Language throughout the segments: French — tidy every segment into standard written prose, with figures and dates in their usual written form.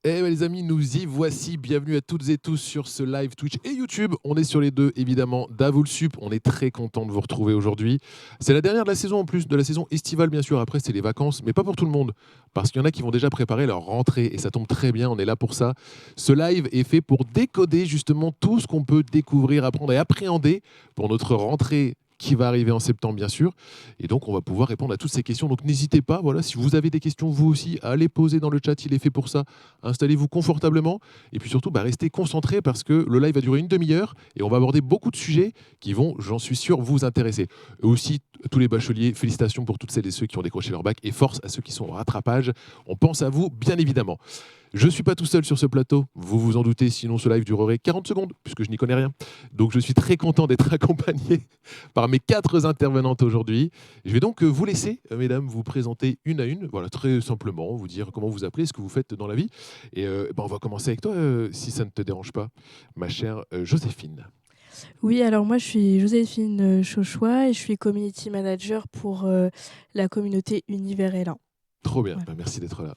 Eh ben, les amis, nous y voici. Bienvenue à toutes et tous sur ce live Twitch et YouTube. On est sur les deux, évidemment, d'Avoulsup. On est très content de vous retrouver aujourd'hui. C'est la dernière de la saison en plus, de la saison estivale bien sûr. Après, c'est les vacances, mais pas pour tout le monde. Parce qu'il y en a qui vont déjà préparer leur rentrée et ça tombe très bien, on est là pour ça. Ce live est fait pour décoder justement tout ce qu'on peut découvrir, apprendre et appréhender pour notre rentrée qui va arriver en septembre, bien sûr. Et donc, on va pouvoir répondre à toutes ces questions. Donc, n'hésitez pas, voilà, si vous avez des questions, vous aussi, à les poser dans le chat. Il est fait pour ça. Installez-vous confortablement. Et puis surtout, restez concentrés parce que le live va durer une demi-heure et on va aborder beaucoup de sujets qui vont, j'en suis sûr, vous intéresser. Eux aussi, tous les bacheliers, félicitations pour toutes celles et ceux qui ont décroché leur bac et force à ceux qui sont au rattrapage. On pense à vous, bien évidemment. Je ne suis pas tout seul sur ce plateau, vous vous en doutez, sinon ce live durerait 40 secondes, puisque je n'y connais rien. Donc je suis très content d'être accompagné par mes 4 intervenantes aujourd'hui. Je vais donc vous laisser, mesdames, vous présenter une à une, voilà, très simplement, vous dire comment vous appelez, ce que vous faites dans la vie. Et on va commencer avec toi, si ça ne te dérange pas, ma chère Joséphine. Oui, alors moi je suis Joséphine Chauchois et je suis community manager pour la communauté Univers L1. Trop bien, Voilà. merci d'être là.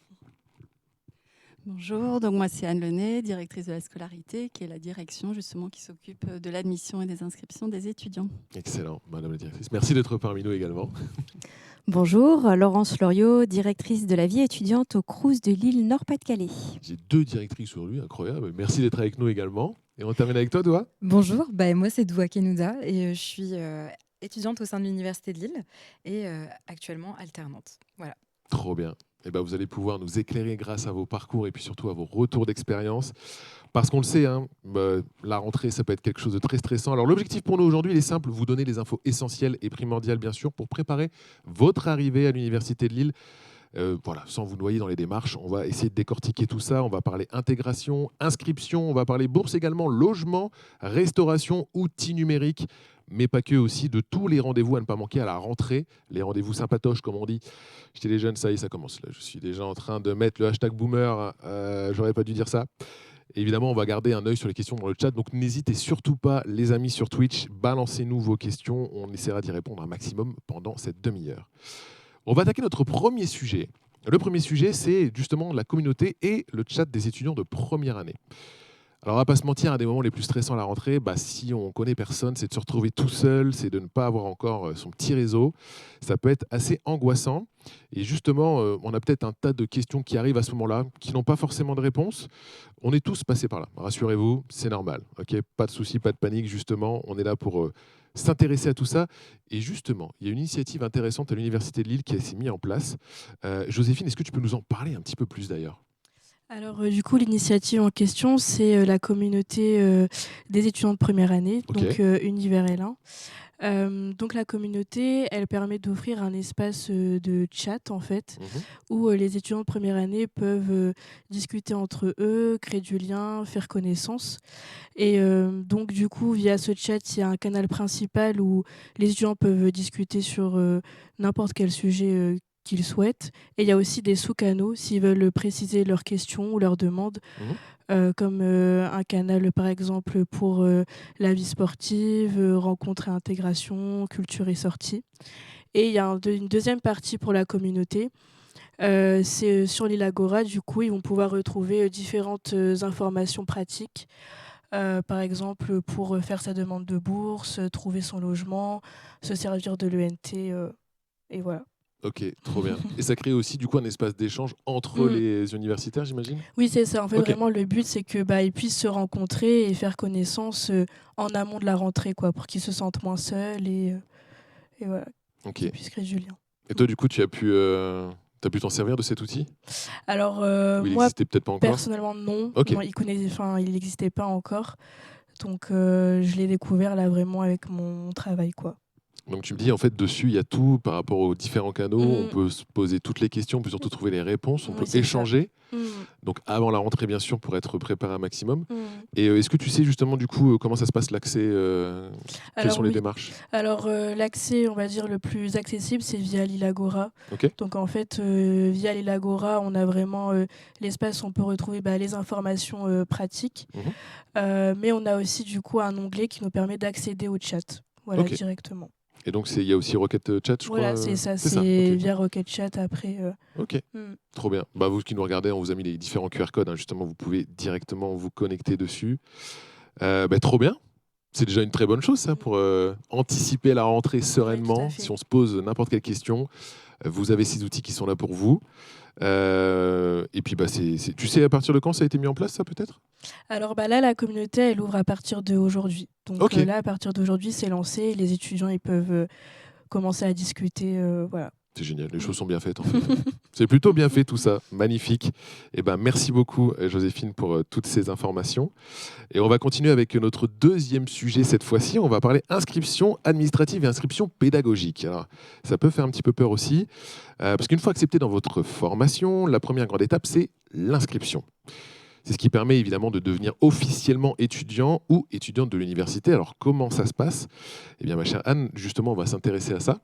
Bonjour, donc moi c'est Anne Lenay, directrice de la scolarité, qui est la direction justement qui s'occupe de l'admission et des inscriptions des étudiants. Excellent, madame la directrice. Merci d'être parmi nous également. Bonjour, Laurence Loriot, directrice de la vie étudiante au Crous de Lille Nord-Pas-de-Calais. J'ai 2 directrices aujourd'hui, incroyable. Merci d'être avec nous également. Et on termine avec toi, Doua. Bonjour, moi c'est Doua Kenouda et je suis étudiante au sein de l'Université de Lille et actuellement alternante. Voilà. Trop bien. Et vous allez pouvoir nous éclairer grâce à vos parcours et puis surtout à vos retours d'expérience. Parce qu'on le sait, la rentrée, ça peut être quelque chose de très stressant. Alors l'objectif pour nous aujourd'hui, il est simple, vous donner les infos essentielles et primordiales, bien sûr, pour préparer votre arrivée à l'Université de Lille. Voilà, sans vous noyer dans les démarches, on va essayer de décortiquer tout ça. On va parler intégration, inscription, on va parler bourse également, logement, restauration, outils numériques, mais pas que, aussi de tous les rendez-vous à ne pas manquer à la rentrée, les rendez-vous sympatoches comme on dit. J'étais les jeunes, ça y est, ça commence. Là, je suis déjà en train de mettre le hashtag boomer, j'aurais pas dû dire ça. Évidemment, on va garder un œil sur les questions dans le chat, donc n'hésitez surtout pas, les amis sur Twitch, balancez-nous vos questions, on essaiera d'y répondre un maximum pendant cette demi-heure. On va attaquer notre premier sujet. Le premier sujet, c'est justement la communauté et le chat des étudiants de première année. Alors, on va pas se mentir, un des moments les plus stressants à la rentrée, si on connaît personne, c'est de se retrouver tout seul, c'est de ne pas avoir encore son petit réseau. Ça peut être assez angoissant. Et justement, on a peut-être un tas de questions qui arrivent à ce moment-là, qui n'ont pas forcément de réponse. On est tous passés par là. Rassurez-vous, c'est normal. Okay, pas de souci, pas de panique. Justement, on est là pour s'intéresser à tout ça. Et justement, il y a une initiative intéressante à l'Université de Lille qui s'est mise en place. Joséphine, est-ce que tu peux nous en parler un petit peu plus d'ailleurs ? Alors du coup, l'initiative en question, c'est la communauté des étudiants de première année, donc Univers L1. Donc la communauté, elle permet d'offrir un espace de chat en fait, où les étudiants de première année peuvent discuter entre eux, créer du lien, faire connaissance. Et donc du coup, via ce chat, il y a un canal principal où les étudiants peuvent discuter sur n'importe quel sujet qu'ils souhaitent. Et il y a aussi des sous-canaux s'ils veulent préciser leurs questions ou leurs demandes, comme un canal par exemple pour la vie sportive, rencontres et intégration, culture et sortie. Et il y a une deuxième partie pour la communauté. C'est sur l'île Agora, du coup, ils vont pouvoir retrouver différentes informations pratiques. Par exemple, pour faire sa demande de bourse, trouver son logement, se servir de l'ENT, et voilà. Ok, trop bien. Et ça crée aussi du coup un espace d'échange entre les universitaires, j'imagine ? Oui, c'est ça. En fait, vraiment, le but, c'est que ils puissent se rencontrer et faire connaissance en amont de la rentrée, quoi, pour qu'ils se sentent moins seuls et voilà, qu'ils puissent créer du lien. Et toi, du coup, tu as pu t'en servir de cet outil ? Alors, il moi, n'existait peut-être pas encore ? Personnellement, non. Okay. Non, il n'existait pas encore. Donc, je l'ai découvert là vraiment avec mon travail, quoi. Donc tu me dis, en fait, dessus, il y a tout par rapport aux différents canaux. On peut se poser toutes les questions, on peut surtout trouver les réponses, on peut échanger. Donc avant la rentrée, bien sûr, pour être préparé un maximum. Et est-ce que tu sais justement, du coup, comment ça se passe l'accès Quelles sont les démarches ? Alors, l'accès, on va dire, le plus accessible, c'est via l'île Agora. Donc en fait, via l'île Agora, on a vraiment l'espace où on peut retrouver les informations pratiques. Mais on a aussi, du coup, un onglet qui nous permet d'accéder au chat directement. Et donc, il y a aussi Rocket Chat, je Voilà, crois. c'est ça. C'est C'est ça. Ok. via Rocket Chat après. Ok. Mm. Trop bien. Bah, vous qui nous regardez, on vous a mis les différents QR codes. Justement, vous pouvez directement vous connecter dessus. Trop bien. C'est déjà une très bonne chose, ça, pour anticiper la rentrée sereinement. fait. Si on se pose n'importe quelle question, vous avez ces outils qui sont là pour vous. Et puis, tu sais à partir de quand ça a été mis en place, ça, peut-être? Alors là, la communauté, elle ouvre à partir d'aujourd'hui. Donc Ok. là, à partir d'aujourd'hui, c'est lancé. Et les étudiants, ils peuvent commencer à discuter. Voilà. C'est génial, les choses sont bien faites en fait. C'est plutôt bien fait tout ça, magnifique. Et merci beaucoup Joséphine pour toutes ces informations. Et on va continuer avec notre deuxième sujet cette fois-ci. On va parler inscription administrative et inscription pédagogique. Alors, ça peut faire un petit peu peur aussi, parce qu'une fois accepté dans votre formation, la première grande étape, c'est l'inscription. C'est ce qui permet évidemment de devenir officiellement étudiant ou étudiante de l'université. Alors comment ça se passe? Eh bien ma chère Anne, justement, on va s'intéresser à ça.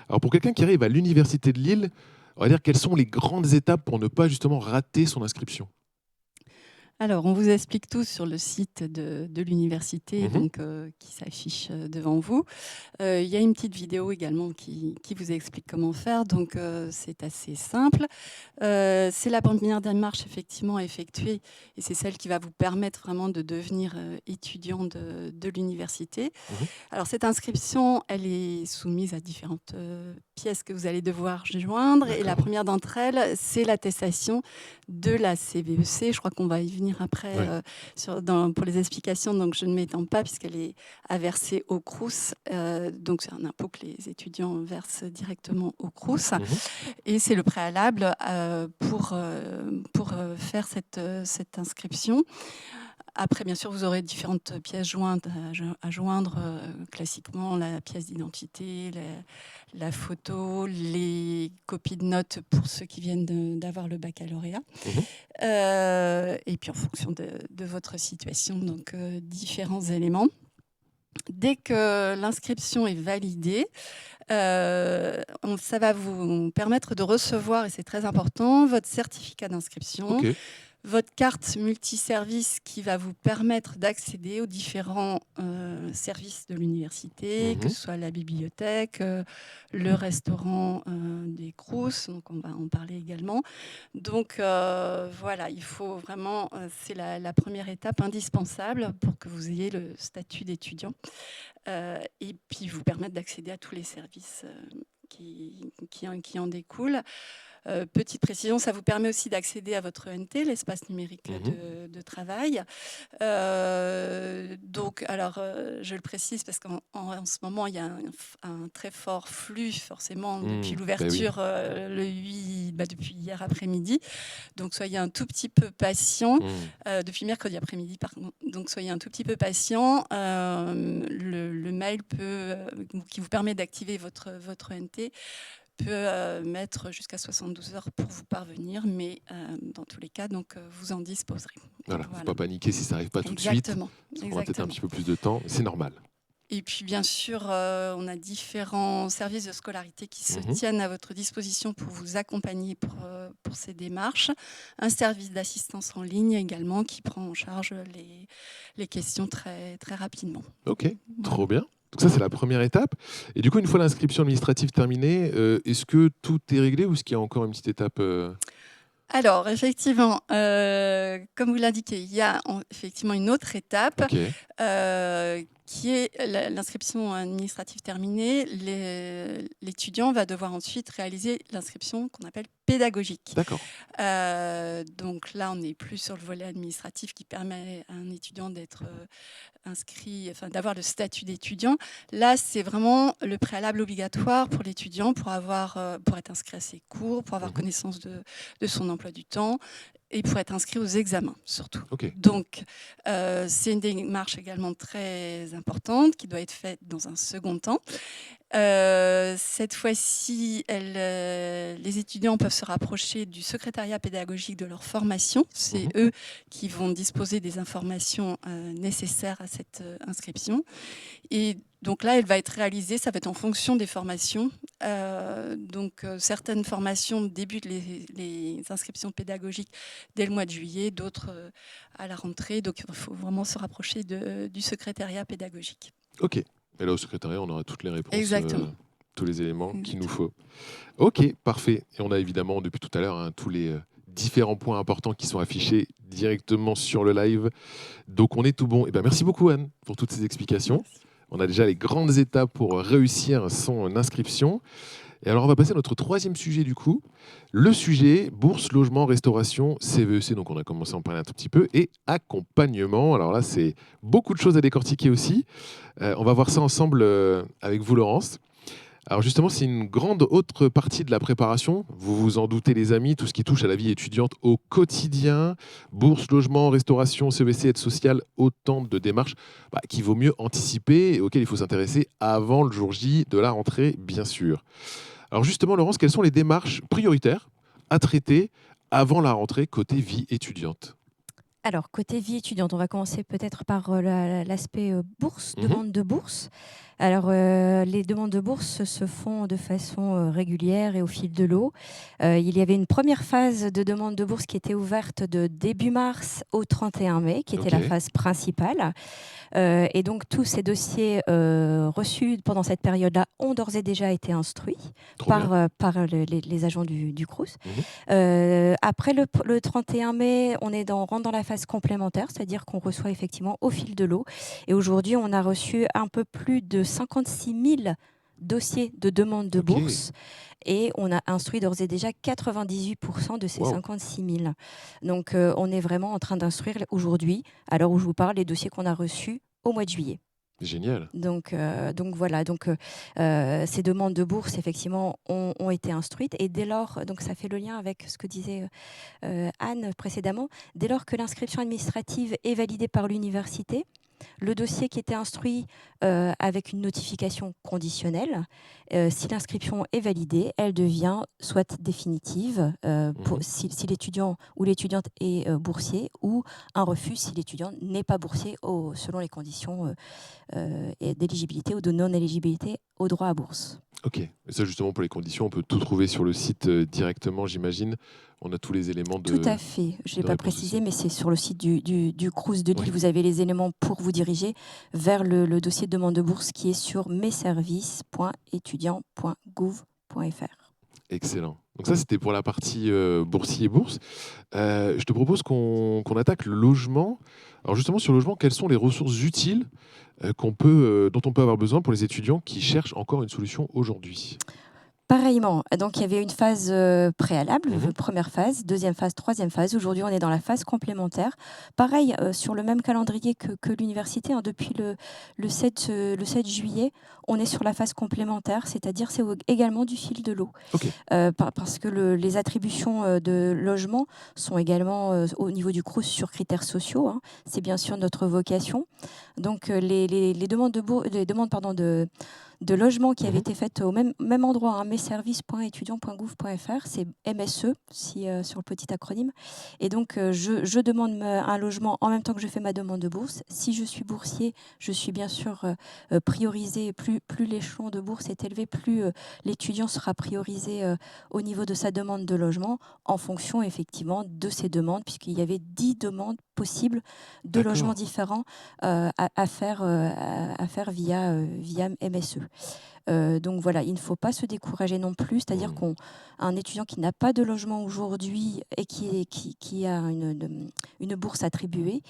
Alors pour quelqu'un qui arrive à l'université de Lille, on va dire quelles sont les grandes étapes pour ne pas justement rater son inscription? Alors, on vous explique tout sur le site de l'université, Mhm. donc qui s'affiche devant vous. Il y a une petite vidéo également qui vous explique comment faire, donc c'est assez simple. C'est la première démarche effectivement à effectuer et c'est celle qui va vous permettre vraiment de devenir étudiant de l'université. Mhm. Alors, cette inscription, elle est soumise à différentes pièces que vous allez devoir joindre et la D'accord. première d'entre elles, c'est l'attestation de la CVEC. Je crois qu'on va y venir après Ouais. pour les explications, donc je ne m'étends pas puisqu'elle est à verser au Crous. Donc c'est un impôt que les étudiants versent directement au Crous. Mhm. Et c'est le préalable pour faire cette inscription. Après, bien sûr, vous aurez différentes pièces jointes à joindre, classiquement la pièce d'identité, la photo, les copies de notes pour ceux qui viennent d'avoir le baccalauréat. Mhm. Et puis en fonction de votre situation, donc différents éléments. Dès que l'inscription est validée, ça va vous permettre de recevoir, et c'est très important, votre certificat d'inscription, Ok. votre carte multiservice qui va vous permettre d'accéder aux différents services de l'université, que Mhm. ce soit la bibliothèque, le restaurant des Crous, donc on va en parler également. Donc voilà, il faut vraiment, c'est la première étape indispensable pour que vous ayez le statut d'étudiant et puis vous permettre d'accéder à tous les services qui en découlent. Petite précision, ça vous permet aussi d'accéder à votre ENT, l'espace numérique de travail. Donc, alors, je le précise parce qu'en ce moment, il y a un très fort flux, forcément, depuis l'ouverture le 8, depuis hier après-midi. Donc, soyez un tout petit peu patient. Depuis mercredi après-midi, pardon. Donc, soyez un tout petit peu patient. Le mail qui vous permet d'activer votre ENT peut mettre jusqu'à 72 heures pour vous parvenir, mais dans tous les cas, donc, vous en disposerez. Voilà, faut pas paniquer si ça n'arrive pas tout de suite. Exactement. Ça prendra peut-être un petit peu plus de temps, c'est normal. Et puis, bien sûr, on a différents services de scolarité qui se tiennent à votre disposition pour vous accompagner pour ces démarches. Un service d'assistance en ligne également qui prend en charge les questions très, très rapidement. Ok, trop bien. Donc ça, c'est la première étape. Et du coup, une fois l'inscription administrative terminée, est-ce que tout est réglé ou est-ce qu'il y a encore une petite étape Alors, effectivement, comme vous l'indiquez, il y a effectivement une autre étape Ok. qui est l'inscription administrative terminée. L'étudiant va devoir ensuite réaliser l'inscription qu'on appelle pédagogique. D'accord. Donc là, on n'est plus sur le volet administratif qui permet à un étudiant d'être inscrit, enfin d'avoir le statut d'étudiant. Là, c'est vraiment le préalable obligatoire pour l'étudiant pour être inscrit à ses cours, pour avoir connaissance de son emploi du temps et pour être inscrit aux examens surtout. Ok. Donc, c'est une démarche également très importante qui doit être faite dans un second temps. Cette fois-ci, les étudiants peuvent se rapprocher du secrétariat pédagogique de leur formation. C'est eux qui vont disposer des informations nécessaires à cette inscription. Et donc là, elle va être réalisée, ça va être en fonction des formations. Donc certaines formations débutent les inscriptions pédagogiques dès le mois de juillet, d'autres à la rentrée. Donc il faut vraiment se rapprocher du secrétariat pédagogique. Ok. Et là, au secrétariat, on aura toutes les réponses, Exactement. tous les éléments qu'il nous Exactement. faut. Ok, parfait. Et on a évidemment, depuis tout à l'heure, hein, tous les différents points importants qui sont affichés directement sur le live. Donc, on est tout bon. Et ben, merci beaucoup, Anne, pour toutes ces explications. Merci. On a déjà les grandes étapes pour réussir son inscription. Et alors, on va passer à notre troisième sujet du coup. Le sujet bourse, logement, restauration, CVEC. Donc, on a commencé à en parler un tout petit peu. Et accompagnement. Alors là, c'est beaucoup de choses à décortiquer aussi. On va voir ça ensemble avec vous, Laurence. Alors justement, c'est une grande autre partie de la préparation. Vous vous en doutez, les amis, tout ce qui touche à la vie étudiante au quotidien, bourse, logement, restauration, CVC, aide sociale, autant de démarches qu'il vaut mieux anticiper et auxquelles il faut s'intéresser avant le jour J de la rentrée, bien sûr. Alors justement, Laurence, quelles sont les démarches prioritaires à traiter avant la rentrée côté vie étudiante? Alors, côté vie étudiante, on va commencer peut-être par l'aspect bourse, Mhm. demande de bourse. Alors, les demandes de bourse se font de façon régulière et au fil de l'eau. Il y avait une première phase de demande de bourse qui était ouverte de début mars au 31 mai, qui était Ok, la phase principale. Et donc, tous ces dossiers reçus pendant cette période-là ont d'ores et déjà été instruits trop bien. par les agents du Crous. Mhm. Après le 31 mai, on rentre dans la phase complémentaire, c'est-à-dire qu'on reçoit effectivement au fil de l'eau. Et aujourd'hui, on a reçu un peu plus de 56 000 dossiers de demande de Ok, bourse et on a instruit d'ores et déjà 98% de ces waouh, 56 000. Donc, on est vraiment en train d'instruire aujourd'hui, à l'heure où je vous parle, les dossiers qu'on a reçus au mois de juillet. génial. Donc voilà, ces demandes de bourse effectivement ont été instruites et dès lors, donc ça fait le lien avec ce que disait Anne précédemment, dès lors que l'inscription administrative est validée par l'université, le dossier qui était instruit avec une notification conditionnelle, si l'inscription est validée, elle devient soit définitive Mhm. si l'étudiant ou l'étudiante est boursier ou un refus si l'étudiant n'est pas boursier selon les conditions d'éligibilité ou de non-éligibilité au droit à bourse. Ok. Et ça, justement, pour les conditions, on peut tout trouver sur le site directement, j'imagine. On a tous les éléments Tout à fait. Je ne l'ai de pas réponse précisé, aussi. mais c'est sur le site du Crous de Lille. Oui, Vous avez les éléments pour vous diriger vers le dossier de demande de bourse qui est sur messervices.étudiant.gouv.fr. excellent. Donc ça, c'était pour la partie boursier et bourse. Je te propose qu'on attaque le logement. Alors justement, sur le logement, quelles sont les ressources utiles dont on peut avoir besoin pour les étudiants qui cherchent encore une solution aujourd'hui? Pareillement, donc il y avait une phase préalable, Mhm. première phase, deuxième phase, troisième phase. Aujourd'hui, on est dans la phase complémentaire. Pareil, sur le même calendrier que l'université, hein, depuis le 7 juillet, on est sur la phase complémentaire, c'est-à-dire c'est également du fil de l'eau. Ok, Parce que les attributions de logement sont également au niveau du Crous sur critères sociaux, hein. C'est bien sûr notre vocation. Donc les demandes de logement qui avaient Mhm. été faites au même endroit, hein, messervices.étudiant.gouv.fr, c'est MSE sur le petit acronyme. Et donc je demande un logement en même temps que je fais ma demande de bourse. Si je suis boursier, je suis bien sûr priorisé. Plus l'échelon de bourse est élevé, plus l'étudiant sera priorisé au niveau de sa demande de logement en fonction effectivement de ses demandes, puisqu'il y avait 10 demandes possibles de logements d'accord. différents à faire via MSE. Donc voilà, il ne faut pas se décourager non plus, c'est-à-dire Hmm. qu'un étudiant qui n'a pas de logement aujourd'hui et qui a une bourse attribuée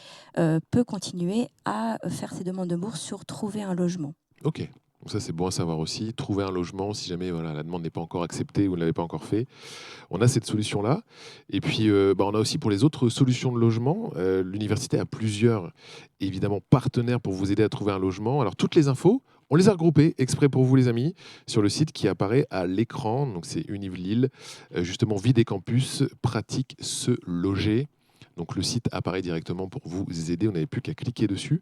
peut continuer à faire ses demandes de bourse sur trouver un logement. Ok. Donc ça, c'est bon à savoir aussi. Trouver un logement, si jamais la demande n'est pas encore acceptée ou vous ne l'avez pas encore fait. On a cette solution-là. Et puis, on a aussi pour les autres solutions de logement, l'université a plusieurs, évidemment, partenaires pour vous aider à trouver un logement. Alors, toutes les infos, on les a regroupées exprès pour vous, les amis, sur le site qui apparaît à l'écran. Donc, c'est Univ Lille, justement, vie des campus, pratique se loger. Donc, le site apparaît directement pour vous aider. On n'avait plus qu'à cliquer dessus.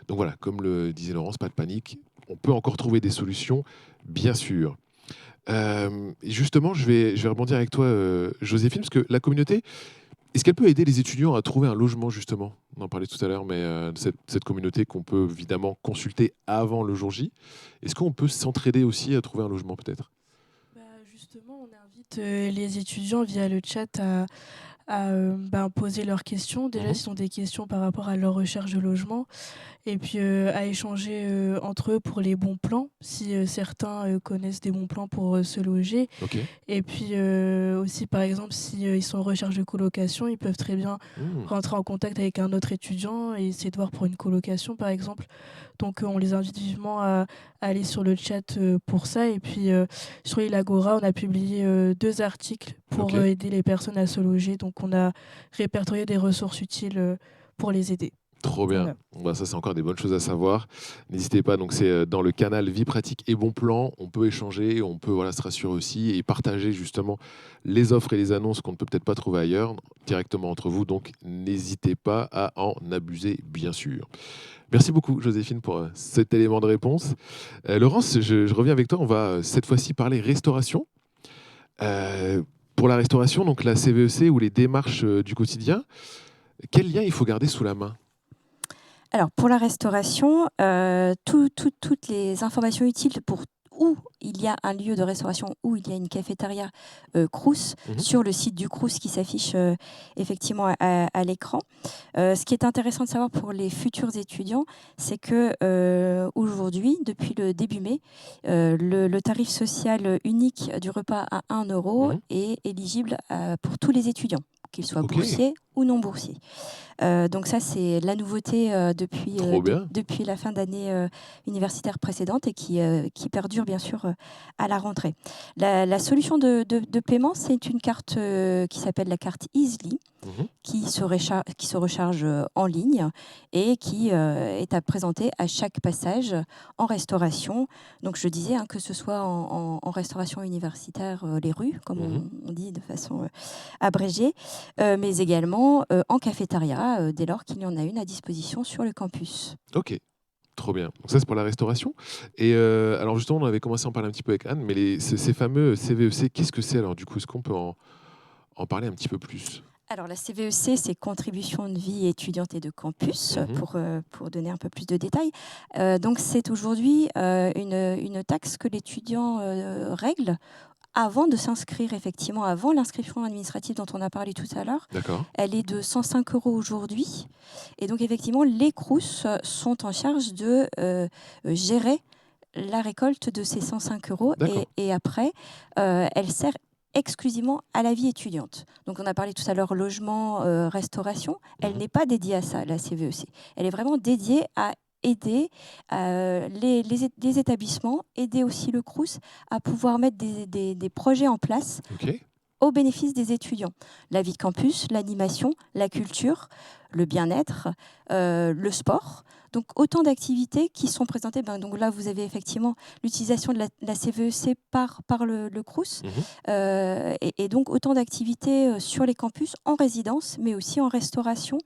Donc, voilà, comme le disait Laurence, pas de panique. On peut encore trouver des solutions, bien sûr. Et justement, je vais rebondir avec toi, Joséphine, parce que la communauté, est-ce qu'elle peut aider les étudiants à trouver un logement, justement? On en parlait tout à l'heure, mais cette communauté qu'on peut évidemment consulter avant le jour J, est-ce qu'on peut s'entraider aussi à trouver un logement, peut-être? justement, on invite les étudiants via le chat à poser leurs questions. Déjà, s'ils ont des questions par rapport à leur recherche de logement, et puis à échanger entre eux pour les bons plans, si certains connaissent des bons plans pour se loger. Ok. Et puis aussi, par exemple, si ils sont en recherche de colocation, ils peuvent très bien rentrer en contact avec un autre étudiant et essayer de voir pour une colocation, par exemple. Donc on les invite vivement à aller sur le chat pour ça. Et puis sur l'Agora, on a publié 2 articles pour aider les personnes à se loger. Donc on a répertorié des ressources utiles pour les aider. Trop bien. Voilà. Bah, ça, c'est encore des bonnes choses à savoir. N'hésitez pas. Donc, c'est dans le canal Vie pratique et Bon Plan. On peut échanger, on peut se rassurer aussi et partager justement les offres et les annonces qu'on ne peut peut-être pas trouver ailleurs directement entre vous. Donc, n'hésitez pas à en abuser, bien sûr. Merci beaucoup, Joséphine, pour cet élément de réponse. Laurence, je reviens avec toi. On va cette fois-ci parler restauration. Pour la restauration, donc la CVEC ou les démarches du quotidien, quel lien il faut garder sous la main? Alors, pour la restauration, toutes les informations utiles pour où il y a un lieu de restauration, où il y a une cafétéria Crous, sur le site du Crous qui s'affiche effectivement à l'écran. Ce qui est intéressant de savoir pour les futurs étudiants, c'est que aujourd'hui, depuis le début mai, le tarif social unique du repas à 1 € est éligible pour tous les étudiants, qu'ils soient boursiers ou non boursiers. Donc ça, c'est la nouveauté depuis la fin d'année universitaire précédente et qui perdure bien sûr à la rentrée. La solution de paiement, c'est une carte qui s'appelle la carte Easly, qui se recharge en ligne et qui est à présenter à chaque passage en restauration. Donc je disais que ce soit en restauration universitaire, les rues, comme on dit de façon abrégée, mais également en cafétéria, dès lors qu'il y en a une à disposition sur le campus. Ok, trop bien. Donc ça, c'est pour la restauration. Et alors justement, on avait commencé à en parler un petit peu avec Anne, mais ces fameux CVEC, qu'est-ce que c'est alors du coup? Est-ce qu'on peut en parler un petit peu plus? Alors la CVEC, c'est Contribution de vie étudiante et de campus, pour donner un peu plus de détails. Donc c'est aujourd'hui une taxe que l'étudiant règle avant de s'inscrire, effectivement, avant l'inscription administrative dont on a parlé tout à l'heure. D'accord. Elle est de 105 € aujourd'hui. Et donc, effectivement, les Crous sont en charge de gérer la récolte de ces 105 €. Et après, elle sert exclusivement à la vie étudiante. Donc, on a parlé tout à l'heure logement, restauration. Elle n'est pas dédiée à ça, la CVEC. Elle est vraiment dédiée à aider les établissements, aider aussi le Crous à pouvoir mettre des projets en place au bénéfice des étudiants. La vie de campus, l'animation, la culture, le bien-être, le sport. Donc autant d'activités qui sont présentées. Donc là, vous avez effectivement l'utilisation de la CVEC par le Crous. Et donc autant d'activités sur les campus, en résidence, mais aussi en restauration.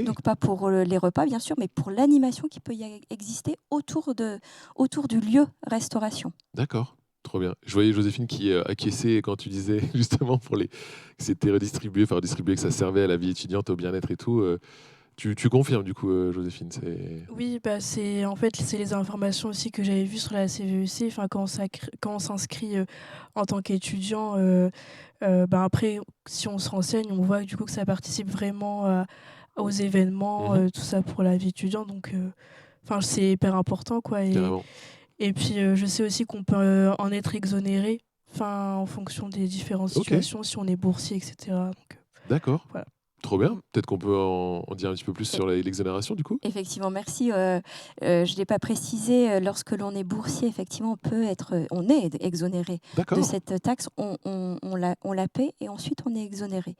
Donc pas pour les repas, bien sûr, mais pour l'animation qui peut y exister autour du lieu restauration. D'accord. Trop bien. Je voyais Joséphine qui acquiesçait quand tu disais justement que c'était redistribué, que ça servait à la vie étudiante, au bien-être et tout. Tu confirmes du coup, Joséphine? Oui, c'est les informations aussi que j'avais vues sur la CVEC. Enfin, quand on s'inscrit en tant qu'étudiant, après, si on se renseigne, on voit du coup que ça participe vraiment aux événements, tout ça pour la vie étudiante. Donc, c'est hyper important, quoi. Et puis, je sais aussi qu'on peut en être exonéré, en fonction des différentes situations, si on est boursier, etc. D'accord. Voilà. Trop bien. Peut-être qu'on peut en dire un petit peu plus sur l'exonération, du coup. Effectivement, merci. Je ne l'ai pas précisé. Lorsque l'on est boursier, effectivement, on est exonéré de cette taxe. On la paie et ensuite on est exonéré.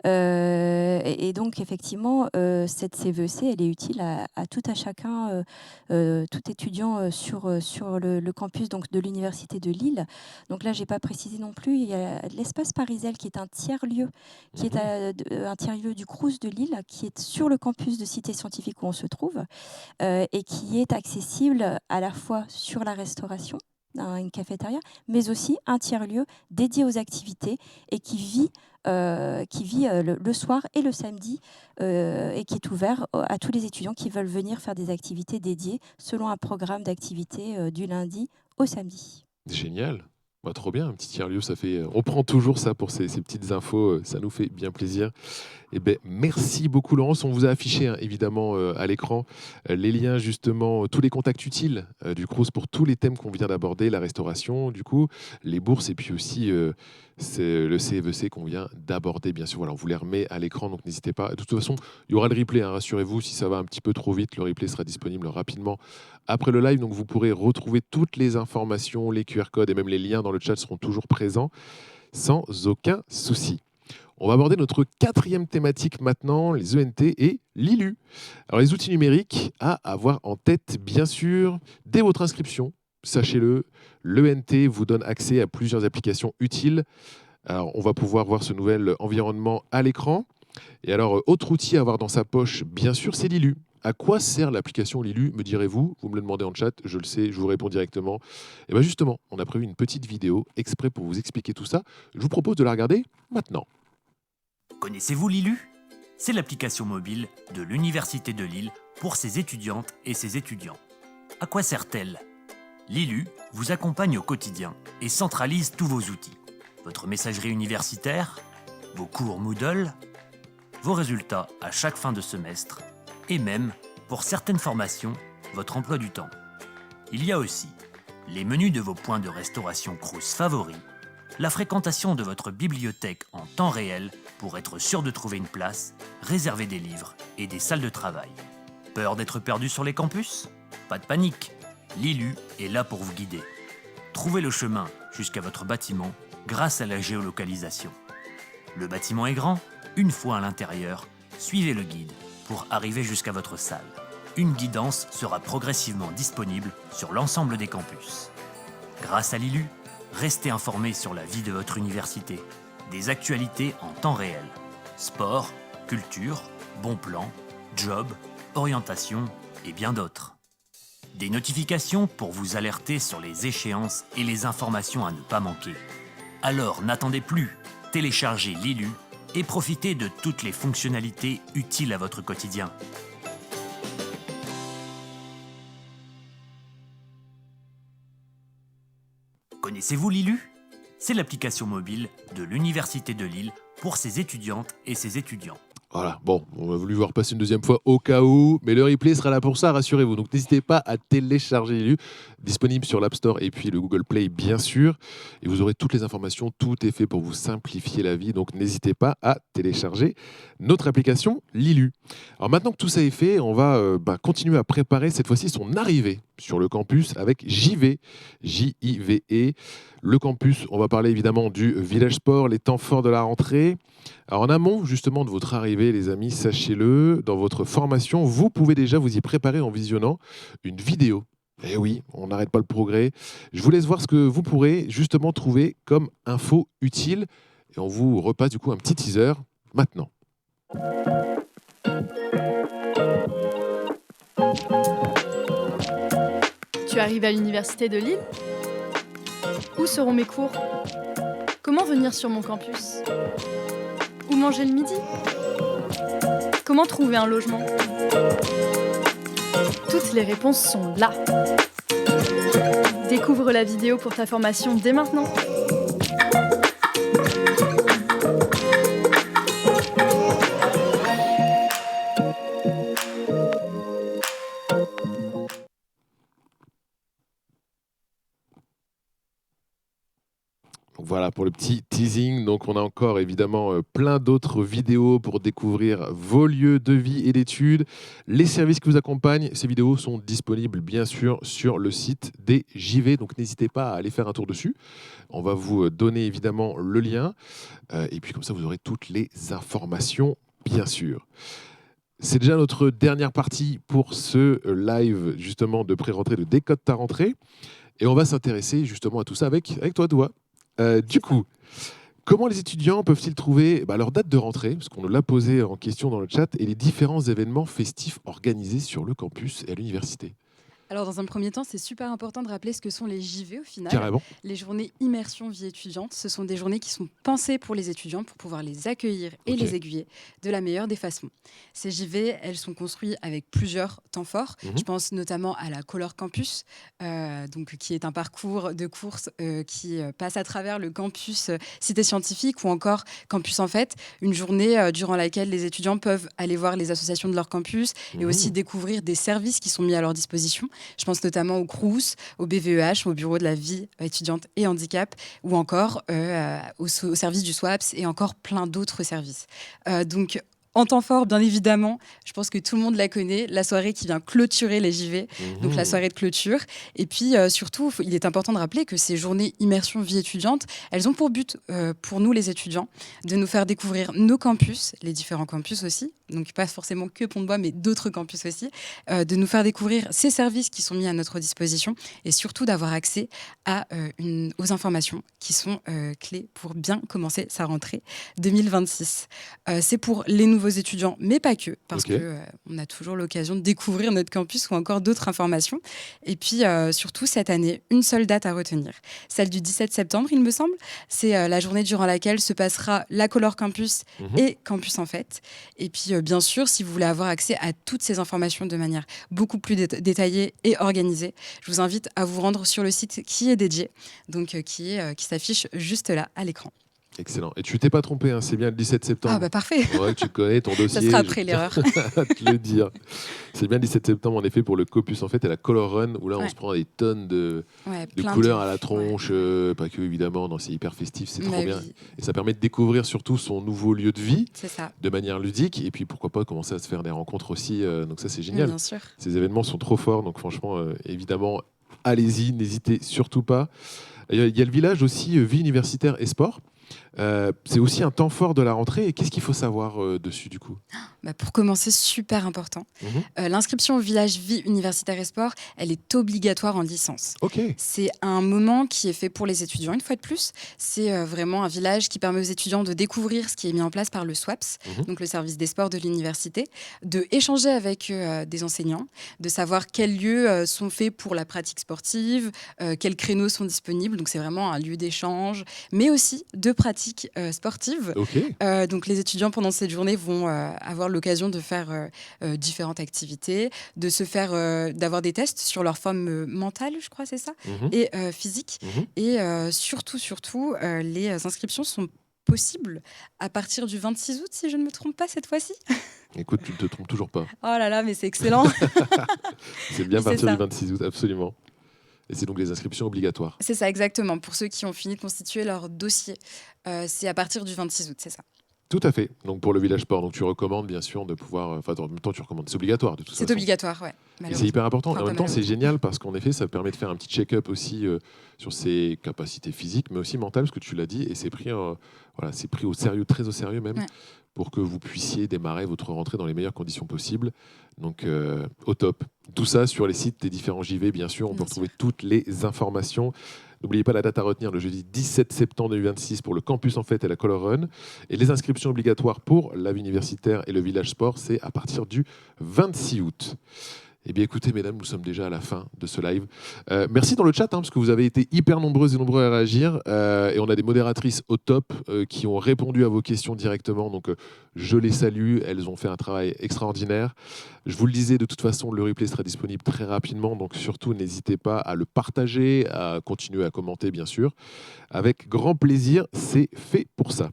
Et donc, effectivement, cette CVEC, elle est utile à tout à chacun, tout étudiant sur le campus donc, de l'Université de Lille. Donc là, je n'ai pas précisé non plus. Il y a l'espace Parisel qui est un tiers-lieu, qui est un tiers-lieu du Crous de Lille, qui est sur le campus de Cité Scientifique où on se trouve, et qui est accessible à la fois sur la restauration, une cafétéria, mais aussi un tiers-lieu dédié aux activités et qui vit le soir et le samedi et qui est ouvert à tous les étudiants qui veulent venir faire des activités dédiées selon un programme d'activité du lundi au samedi. Génial. Bah, trop bien, un petit tiers-lieu, ça fait. On prend toujours ça pour ces petites infos, ça nous fait bien plaisir. Eh ben, merci beaucoup Laurence. On vous a affiché hein, évidemment à l'écran les liens justement, tous les contacts utiles du Crous pour tous les thèmes qu'on vient d'aborder, la restauration du coup, les bourses et puis aussi c'est le CFEC qu'on vient d'aborder bien sûr. Voilà, on vous les remet à l'écran donc n'hésitez pas. De toute façon, il y aura le replay, hein, rassurez-vous, si ça va un petit peu trop vite, le replay sera disponible rapidement après le live donc vous pourrez retrouver toutes les informations, les QR codes et même les liens dans le chat seront toujours présents sans aucun souci. On va aborder notre quatrième thématique maintenant, les ENT et l'ILU. Alors les outils numériques à avoir en tête, bien sûr, dès votre inscription. Sachez-le, l'ENT vous donne accès à plusieurs applications utiles. Alors on va pouvoir voir ce nouvel environnement à l'écran. Et alors, autre outil à avoir dans sa poche, bien sûr, c'est l'ILU. À quoi sert l'application Lilu, me direz-vous? Vous me le demandez en chat, je le sais, je vous réponds directement. Et bien justement, on a prévu une petite vidéo exprès pour vous expliquer tout ça. Je vous propose de la regarder maintenant. Connaissez-vous l'ILU? C'est l'application mobile de l'Université de Lille pour ses étudiantes et ses étudiants. À quoi sert-elle? L'ILU vous accompagne au quotidien et centralise tous vos outils. Votre messagerie universitaire, vos cours Moodle, vos résultats à chaque fin de semestre et même, pour certaines formations, votre emploi du temps. Il y a aussi les menus de vos points de restauration Crous favoris, la fréquentation de votre bibliothèque en temps réel pour être sûr de trouver une place, réserver des livres et des salles de travail. Peur d'être perdu sur les campus? Pas de panique, l'ILU est là pour vous guider. Trouvez le chemin jusqu'à votre bâtiment grâce à la géolocalisation. Le bâtiment est grand, une fois à l'intérieur, suivez le guide pour arriver jusqu'à votre salle. Une guidance sera progressivement disponible sur l'ensemble des campus. Grâce à l'ILU, restez informés sur la vie de votre université, des actualités en temps réel, sport, culture, bons plans, job, orientation et bien d'autres. Des notifications pour vous alerter sur les échéances et les informations à ne pas manquer. Alors n'attendez plus, téléchargez l'ILU et profitez de toutes les fonctionnalités utiles à votre quotidien. Connaissez-vous l'ILU? C'est l'application mobile de l'Université de Lille pour ses étudiantes et ses étudiants. Voilà, bon, on a voulu voir passer une deuxième fois au cas où, mais le replay sera là pour ça, rassurez-vous. Donc n'hésitez pas à télécharger l'ILU, disponible sur l'App Store et puis le Google Play bien sûr. Et vous aurez toutes les informations, tout est fait pour vous simplifier la vie, donc n'hésitez pas à télécharger notre application l'ILU. Alors maintenant que tout ça est fait, on va continuer à préparer cette fois-ci son arrivée sur le campus avec JIVE, J-I-V-E. Le campus, on va parler évidemment du village sport, les temps forts de la rentrée. Alors en amont justement de votre arrivée, les amis, sachez-le, dans votre formation, vous pouvez déjà vous y préparer en visionnant une vidéo. Eh oui, on n'arrête pas le progrès. Je vous laisse voir ce que vous pourrez justement trouver comme info utile. Et on vous repasse du coup un petit teaser maintenant. Tu arrives à l'université de Lille? Où seront mes cours? Comment venir sur mon campus? Où manger le midi? Comment trouver un logement? Toutes les réponses sont là. Découvre la vidéo pour ta formation dès maintenant. Voilà pour le petit teasing. Donc on a encore évidemment plein d'autres vidéos pour découvrir vos lieux de vie et d'études, les services qui vous accompagnent. Ces vidéos sont disponibles bien sûr sur le site des JV, donc n'hésitez pas à aller faire un tour dessus. On va vous donner évidemment le lien et puis comme ça vous aurez toutes les informations bien sûr. C'est déjà notre dernière partie pour ce live justement de pré-rentrée, de décode ta rentrée. Et on va s'intéresser justement à tout ça avec toi, Doua. Du coup, comment les étudiants peuvent-ils trouver leur date de rentrée, parce qu'on nous l'a posé en question dans le chat, et les différents événements festifs organisés sur le campus et à l'université? Alors, dans un premier temps, c'est super important de rappeler ce que sont les JV au final. Carrément. Les journées immersion vie étudiante, ce sont des journées qui sont pensées pour les étudiants pour pouvoir les accueillir et Ok. les aiguiller de la meilleure des façons. Ces JV, elles sont construites avec plusieurs temps forts. Mhm. Je pense notamment à la Color Campus, donc, qui est un parcours de course qui passe à travers le campus Cité Scientifique ou encore Campus en Fête, une journée durant laquelle les étudiants peuvent aller voir les associations de leur campus et aussi découvrir des services qui sont mis à leur disposition. Je pense notamment au CROUS, au BVEH, au Bureau de la vie étudiante et handicap, ou encore au service du SWAPS et encore plein d'autres services. Donc, en temps fort, bien évidemment, je pense que tout le monde la connaît, la soirée qui vient clôturer les JV, donc la soirée de clôture. Et puis surtout, il est important de rappeler que ces journées immersion vie étudiante, elles ont pour but, pour nous les étudiants, de nous faire découvrir nos campus, les différents campus aussi, donc pas forcément que Pont-de-Bois, mais d'autres campus aussi, de nous faire découvrir ces services qui sont mis à notre disposition et surtout d'avoir accès aux informations qui sont clés pour bien commencer sa rentrée 2026. C'est pour les nouveaux étudiants, mais pas que, parce Ok. qu'on a toujours l'occasion de découvrir notre campus ou encore d'autres informations. Et puis, surtout, cette année, une seule date à retenir, celle du 17 septembre, il me semble. C'est la journée durant laquelle se passera la Color Campus et Campus en Fête. Et puis, bien sûr, si vous voulez avoir accès à toutes ces informations de manière beaucoup plus détaillée et organisée, je vous invite à vous rendre sur le site qui est dédié, donc qui s'affiche juste là, à l'écran. Excellent. Et tu t'es pas trompé, hein, c'est bien le 17 septembre. Ah bah parfait. Ouais, tu connais ton dossier. Ça sera je après tiens l'erreur. à te le dire. C'est bien le 17 septembre, en effet, pour le Campus en Fête et la Color Run, où là, on Ouais. se prend des tonnes de Ouais, de plein couleurs à la ouais. tronche, pas que évidemment, non, c'est hyper festif, c'est trop Bah bien. oui, Et ça permet de découvrir surtout son nouveau lieu de vie c'est ça. de manière ludique, et puis pourquoi pas commencer à se faire des rencontres aussi, donc ça c'est génial. Bien sûr. Ces événements sont trop forts, donc franchement, évidemment, allez-y, n'hésitez surtout pas. Il y a le village aussi, vie universitaire et sport. C'est aussi un temps fort de la rentrée, et qu'est-ce qu'il faut savoir dessus du coup? Bah, pour commencer, super important. Mhm. L'inscription au village vie universitaire et sport, elle est obligatoire en licence. Ok, C'est un moment qui est fait pour les étudiants, une fois de plus. C'est vraiment un village qui permet aux étudiants de découvrir ce qui est mis en place par le SWAPS, donc le service des sports de l'université, de échanger avec des enseignants, de savoir quels lieux sont faits pour la pratique sportive, quels créneaux sont disponibles. Donc c'est vraiment un lieu d'échange, mais aussi de pratique sportive. ok. Donc les étudiants pendant cette journée vont avoir l'occasion de faire différentes activités, de se faire, d'avoir des tests sur leur forme mentale, je crois, c'est ça, Mhm. et physique. Mhm. Et surtout, les inscriptions sont possibles à partir du 26 août, si je ne me trompe pas cette fois-ci. Écoute, tu ne te trompes toujours pas. Oh là là, mais c'est excellent. C'est bien à C'est partir ça. du 26 août, absolument. Et c'est donc les inscriptions obligatoires. C'est ça, exactement. Pour ceux qui ont fini de constituer leur dossier, c'est à partir du 26 août, c'est ça. Tout à fait. Donc pour le village sport, donc tu recommandes bien sûr de pouvoir. Enfin, en même temps, tu recommandes. C'est obligatoire de toute C'est façon. obligatoire, ouais. Et c'est malheureusement. hyper important. Enfin, Et en pas même temps, c'est malheureusement. génial parce qu'en effet, ça permet de faire un petit check-up aussi sur ses capacités physiques, mais aussi mentales, parce que tu l'as dit, et c'est pris, voilà, c'est pris au sérieux, très au sérieux même, Ouais. pour que vous puissiez démarrer votre rentrée dans les meilleures conditions possibles. Donc, au top. Tout ça sur les sites des différents JV, bien sûr. On peut Bien retrouver toutes les informations. N'oubliez pas la date à retenir, le jeudi 17 septembre 2026 pour le campus en fête et la Color Run. Et les inscriptions obligatoires pour la vie universitaire et le village sport, c'est à partir du 26 août. Eh bien écoutez mesdames, nous sommes déjà à la fin de ce live. Merci dans le chat, hein, parce que vous avez été hyper nombreuses et nombreux à réagir. Et on a des modératrices au top qui ont répondu à vos questions directement. Donc je les salue, elles ont fait un travail extraordinaire. Je vous le disais, de toute façon, le replay sera disponible très rapidement. Donc surtout, n'hésitez pas à le partager, à continuer à commenter bien sûr. Avec grand plaisir, c'est fait pour ça.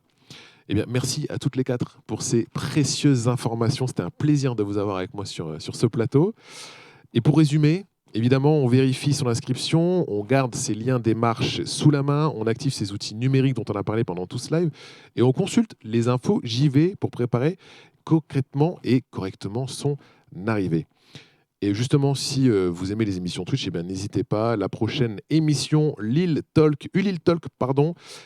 Eh bien, merci à toutes les quatre pour ces précieuses informations. C'était un plaisir de vous avoir avec moi sur ce plateau. Et pour résumer, évidemment, on vérifie son inscription, on garde ses liens des marches sous la main, on active ces outils numériques dont on a parlé pendant tout ce live, et on consulte les infos JV pour préparer concrètement et correctement son arrivée. Et justement, si vous aimez les émissions Twitch, eh bien, n'hésitez pas. La prochaine émission, Ulil Talk,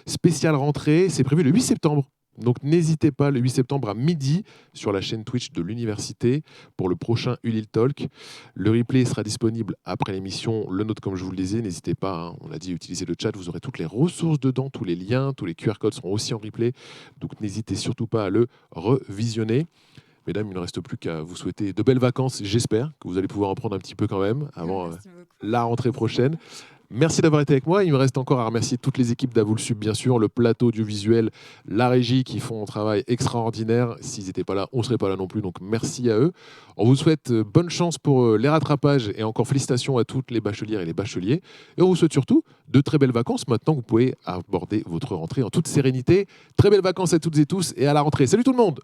spéciale rentrée, c'est prévu le 8 septembre. Donc n'hésitez pas, le 8 septembre à midi, sur la chaîne Twitch de l'université, pour le prochain Ulil Talk. Le replay sera disponible après l'émission, le nôtre comme je vous le disais. N'hésitez pas, hein, on l'a dit, utilisez le chat, vous aurez toutes les ressources dedans, tous les liens, tous les QR codes seront aussi en replay. Donc n'hésitez surtout pas à le revisionner. Mesdames, il ne reste plus qu'à vous souhaiter de belles vacances. J'espère que vous allez pouvoir en prendre un petit peu quand même avant Merci beaucoup. la rentrée prochaine. Merci d'avoir été avec moi. Il me reste encore à remercier toutes les équipes d'Avulsub, bien sûr, le plateau audiovisuel, la régie qui font un travail extraordinaire. S'ils n'étaient pas là, on ne serait pas là non plus. Donc merci à eux. On vous souhaite bonne chance pour les rattrapages et encore félicitations à toutes les bachelières et les bacheliers. Et on vous souhaite surtout de très belles vacances. Maintenant, vous pouvez aborder votre rentrée en toute sérénité. Très belles vacances à toutes et tous et à la rentrée. Salut tout le monde!